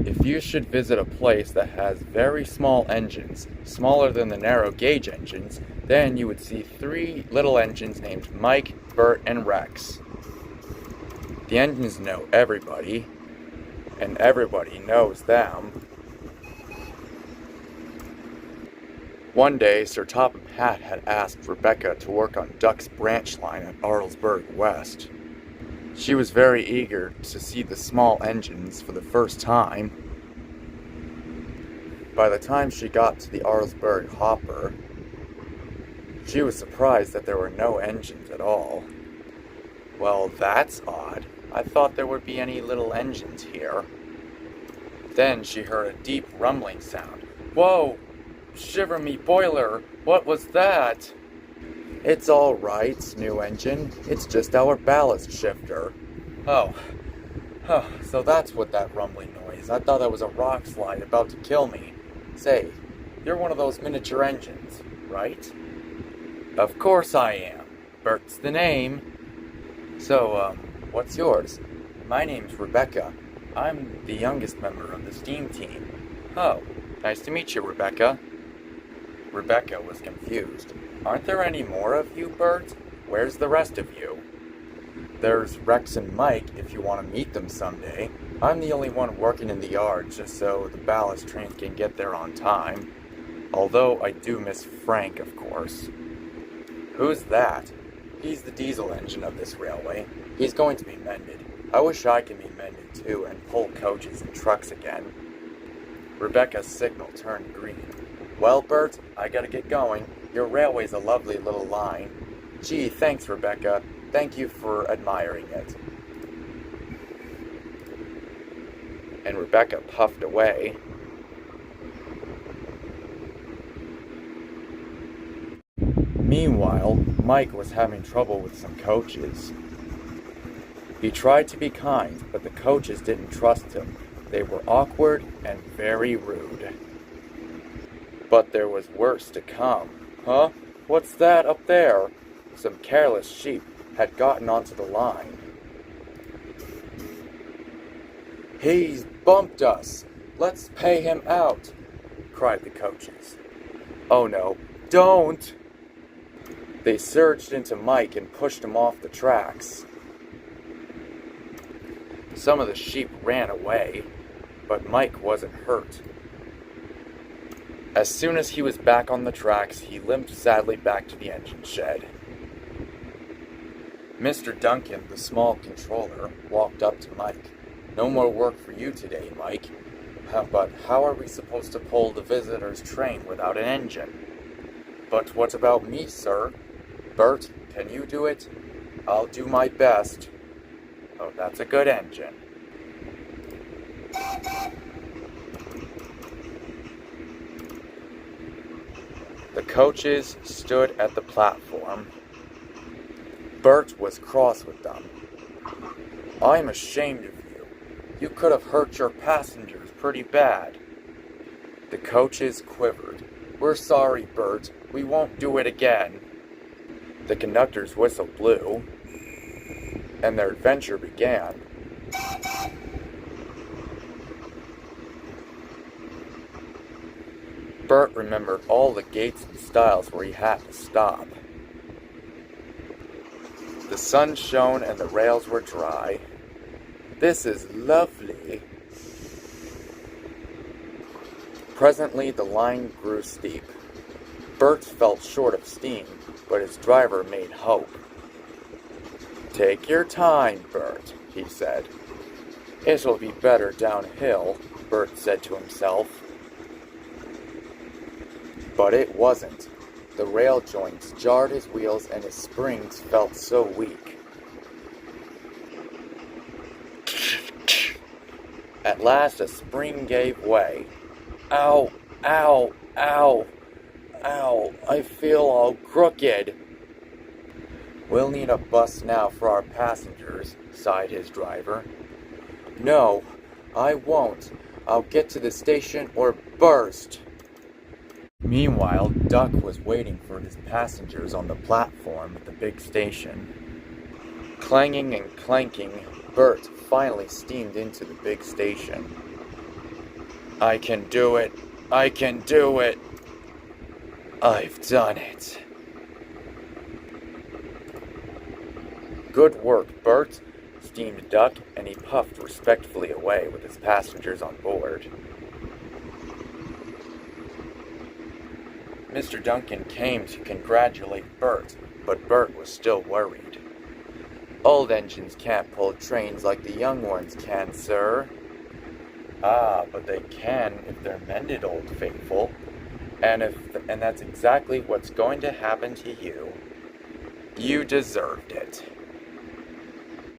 If you should visit a place that has very small engines, smaller than the narrow gauge engines, then you would see three little engines named Mike, Bert, and Rex. The engines know everybody, and everybody knows them. One day, Sir Topham Hatt had asked Rebecca to work on Duck's branch line at Arlesburg West. She was very eager to see the small engines for the first time. By the time she got to the Arlesburg hopper, she was surprised that there were no engines at all. Well, that's odd. I thought there would be any little engines here. Then she heard a deep rumbling sound. Whoa! Shiver me boiler! What was that? It's all right, new engine. It's just our ballast shifter. Oh, so that's what that rumbling noise. I thought that was a rock slide about to kill me. Say, you're one of those miniature engines, right? Of course I am. Bert's the name. So, what's yours? My name's Rebecca. I'm the youngest member of the steam team. Oh, nice to meet you, Rebecca. Rebecca was confused. Aren't there any more of you, Bert? Where's the rest of you? There's Rex and Mike if you want to meet them someday. I'm the only one working in the yard just so the ballast trains can get there on time. Although I do miss Frank, of course. Who's that? He's the diesel engine of this railway. He's going to be mended. I wish I could be mended too and pull coaches and trucks again. Rebecca's signal turned green. Well, Bert, I gotta get going. Your railway's a lovely little line. Gee, thanks, Rebecca. Thank you for admiring it. And Rebecca puffed away. Meanwhile, Mike was having trouble with some coaches. He tried to be kind, but the coaches didn't trust him. They were awkward and very rude. But there was worse to come. Huh? What's that up there? Some careless sheep had gotten onto the line. He's bumped us. Let's pay him out, cried the coaches. Oh no, don't! They surged into Mike and pushed him off the tracks. Some of the sheep ran away, but Mike wasn't hurt. As soon as he was back on the tracks, he limped sadly back to the engine shed. Mr. Duncan, the small controller, walked up to Mike. No more work for you today, Mike. But how are we supposed to pull the visitor's train without an engine? But what about me, sir? Bert, can you do it? I'll do my best. Oh, that's a good engine. The coaches stood at the platform. Bert was cross with them. I'm ashamed of you. You could have hurt your passengers pretty bad. The coaches quivered. We're sorry, Bert. We won't do it again. The conductor's whistle blew, and their adventure began. Bert remembered all the gates and stiles where he had to stop. The sun shone and the rails were dry. This is lovely. Presently, the line grew steep. Bert felt short of steam, but his driver made hope. Take your time, Bert, he said. It'll be better downhill, Bert said to himself. But it wasn't. The rail joints jarred his wheels and his springs felt so weak. At last a spring gave way. Ow, ow, ow, ow, I feel all crooked. We'll need a bus now for our passengers, sighed his driver. No, I won't. I'll get to the station or burst. Meanwhile, Duck was waiting for his passengers on the platform at the big station. Clanging and clanking, Bert finally steamed into the big station. I can do it. I can do it. I've done it. Good work, Bert, steamed Duck, and he puffed respectfully away with his passengers on board. Mr. Duncan came to congratulate Bert, but Bert was still worried. Old engines can't pull trains like the young ones can, sir. Ah, but they can if they're mended, Old Faithful. And that's exactly what's going to happen to you. You deserved it.